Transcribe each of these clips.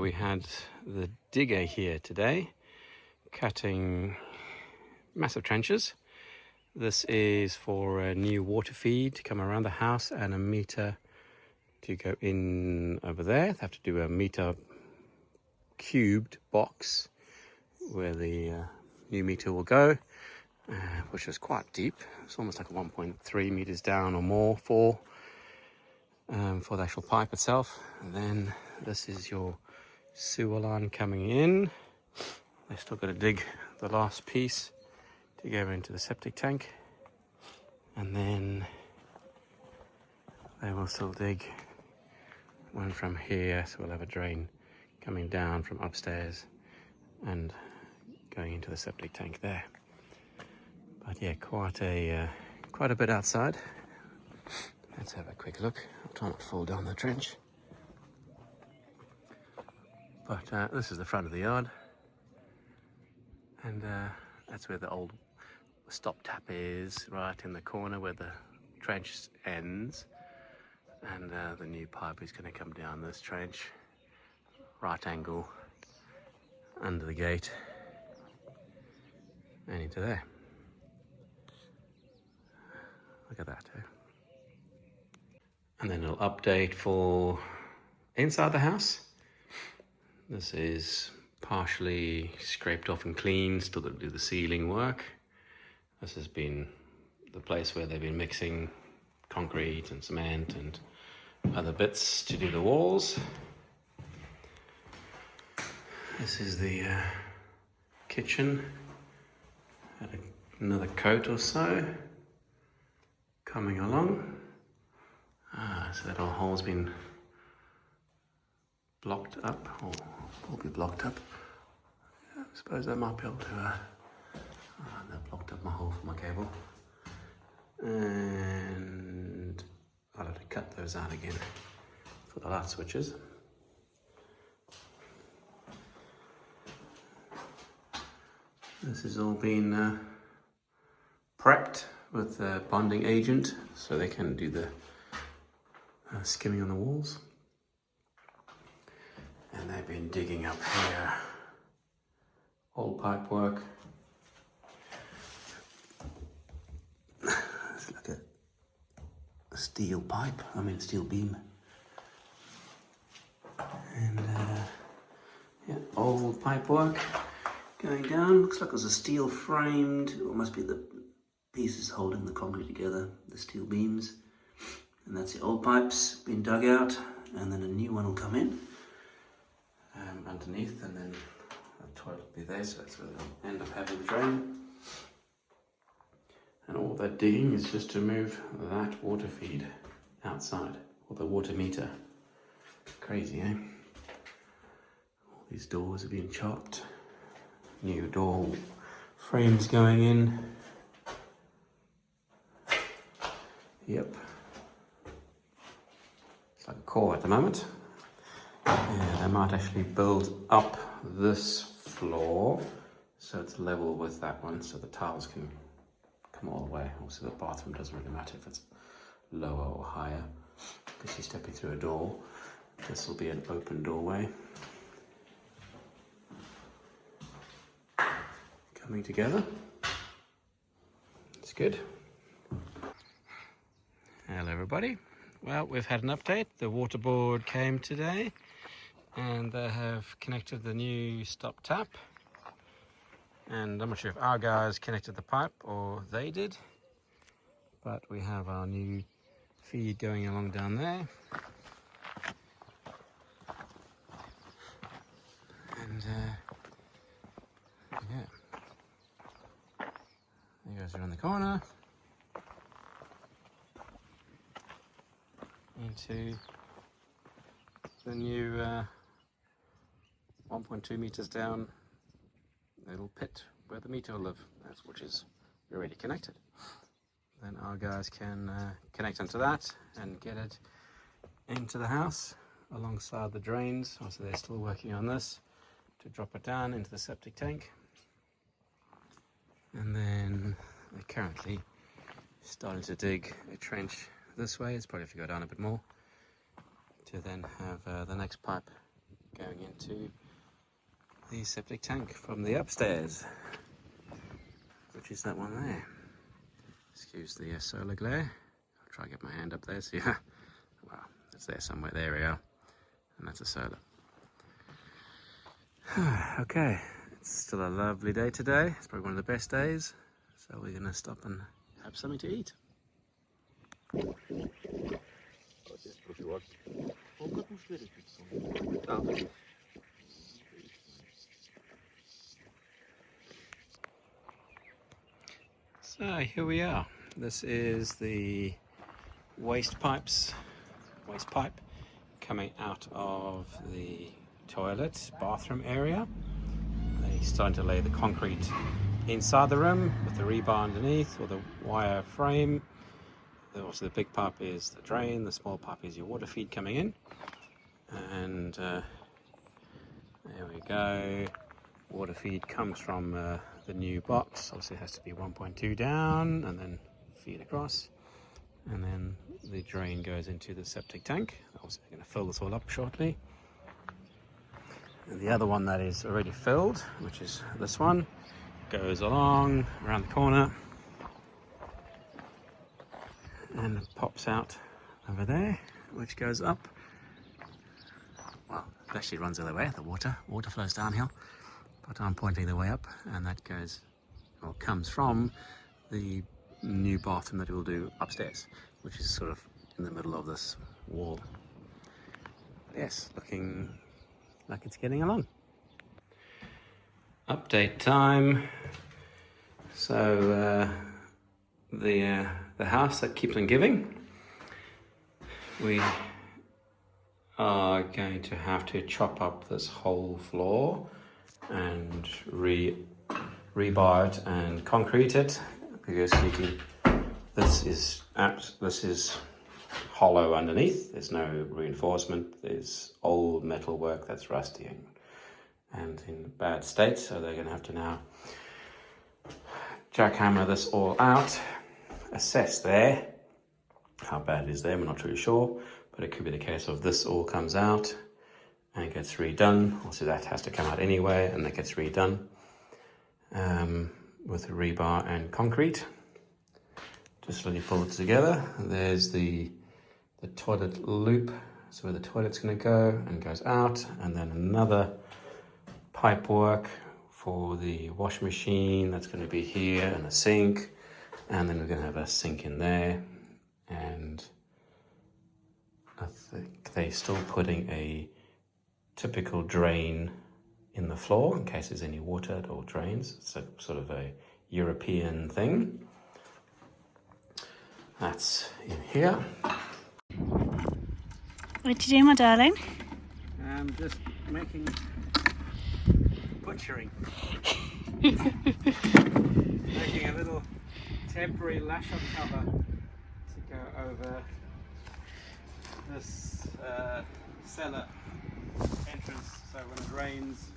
we had the digger here today, cutting massive trenches. This is for a new water feed to come around the house and a meter to go in over there. They have to do a meter cubed box where the new meter will go, which is quite deep. It's almost like 1.3 meters down or more for the actual pipe itself. And then this is your sewer line coming in. They still got to dig the last piece to go into the septic tank, and then they will still dig one from here, so we'll have a drain coming down from upstairs and going into the septic tank there. But yeah, quite a bit outside. Let's have a quick look. I'll try not to fall down the trench. But this is the front of the yard, and that's where the old stop tap is, right in the corner where the trench ends. And the new pipe is going to come down this trench, right angle, under the gate, and into there. Look at that, eh? And then it'll update for inside the house. This is partially scraped off and cleaned, still got to do the ceiling work. This has been the place where they've been mixing concrete and cement and other bits to do the walls. This is the kitchen. Had another coat or so coming along. So that whole hole's been blocked up, or will be blocked up. I suppose I might be able to. They've blocked up my hole for my cable, and I'll have to cut those out again for the light switches. This has all been prepped with the bonding agent so they can do the skimming on the walls. And they've been digging up here, old pipe work. It's like a steel pipe, steel beam. And yeah, old pipe work going down. Looks like it was a steel framed, or must be the pieces holding the concrete together, the steel beams. And that's the old pipes being dug out, and then a new one will come in underneath, and then the toilet will be there, so that's where they'll end up having the drain. And all that digging is just to move that water feed outside, or the water meter. Crazy, eh? All these doors are being chopped. New door frames going in. Yep. It's like a core at the moment. Yeah, they might actually build up this floor so it's level with that one, so the tiles can come all the way. Also, the bathroom doesn't really matter if it's lower or higher, because you're stepping through a door. This will be an open doorway. Coming together. It's good. Hello everybody. Well, we've had an update. The water board came today and they have connected the new stop tap. And I'm not sure if our guys connected the pipe or they did, but we have our new feed going along down there. And yeah, there goes around the corner into the new 1.2 meters down little pit where the meter will live, which is already connected. Then our guys can connect onto that and get it into the house alongside the drains. So they're still working on this to drop it down into the septic tank. And then they're currently starting to dig a trench this way. It's probably have to go down a bit more to then have the next pipe going into the septic tank from the upstairs, which is that one there. Excuse the solar glare. I'll try to get my hand up there. So yeah, well, it's there somewhere. There we are, and that's a solar. Okay, it's still a lovely day today. It's probably one of the best days. So we're going to stop and have something to eat. So here we are. This is the waste pipe coming out of the toilet bathroom area. They're starting to lay the concrete inside the room with the rebar underneath or the wire frame. Also, the big pipe is the drain, the small pipe is your water feed coming in. And there we go. Water feed comes from the new box. Obviously, it has to be 1.2 down and then feed across. And then the drain goes into the septic tank. Obviously, we're going to fill this all up shortly. And the other one that is already filled, which is this one, goes along around the corner and it pops out over there, which goes up. Well, it actually runs the other way. The water flows downhill, but I'm pointing the way up, and that goes or comes from the new bathroom that we'll do upstairs, which is sort of in the middle of this wall. Yes, looking like it's getting along. Update time. So the house that keeps on giving, we are going to have to chop up this whole floor and rebar it and concrete it, because this is hollow underneath. There's no reinforcement. There's old metal work that's rusty and in bad state, so they're going to have to now jackhammer this all out, assess there how bad it is there. We're not really sure, but it could be the case of this all comes out and gets redone. Also, that has to come out anyway, and that gets redone with rebar and concrete. Just slowly pull it together. And there's the toilet loop, so where the toilet's going to go and goes out, and then another pipe work for the wash machine that's going to be here, and a sink, and then we're going to have a sink in there. And I think they're still putting a typical drain in the floor in case there's any water at all drains. It's a sort of a European thing. That's in here. What are you doing, my darling? I'm just butchering. Making a little temporary lash-up cover to go over this cellar entrance, so when it rains,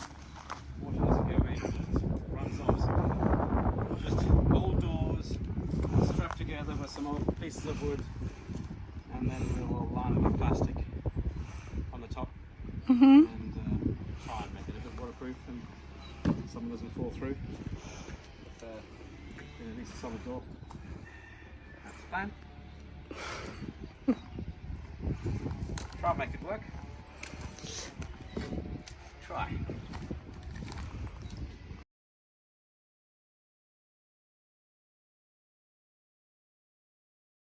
water doesn't go in, it runs off. Just old doors strapped together with some old pieces of wood, and then we'll line it with plastic on the top, and try and make it a bit waterproof and something doesn't fall through. But, at least a solid door. That's the plan. Try and make it work. Try.